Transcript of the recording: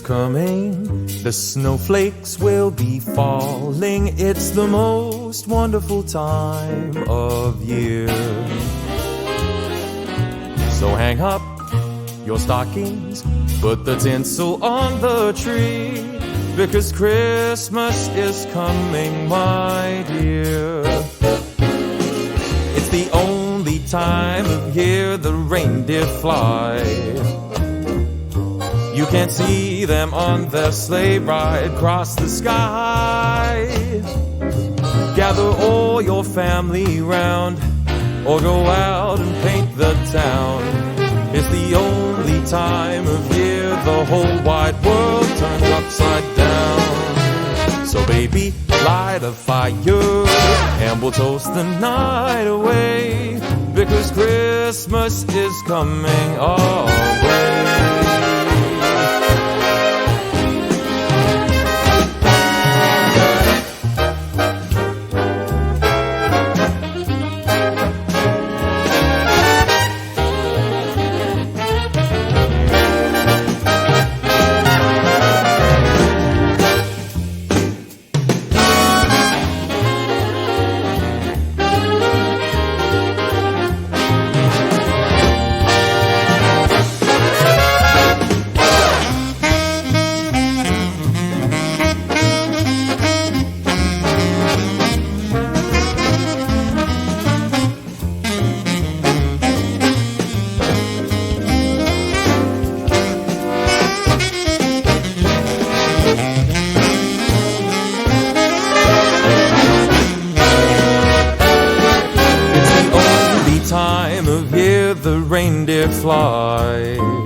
coming, the snowflakes will be falling. It's the most wonderful time of year. So hang up your stockings, put the tinsel on the tree, because Christmas is coming, my dear. It's the only time of year the reindeer fly. You can't see them on their sleigh ride across the sky. Gather all your family round, or go out and paint the town. It's the only time of year the whole wide world turns upside down. So baby, light a fire and we'll toast the night away, because Christmas is coming our way. Time of year the reindeer fly.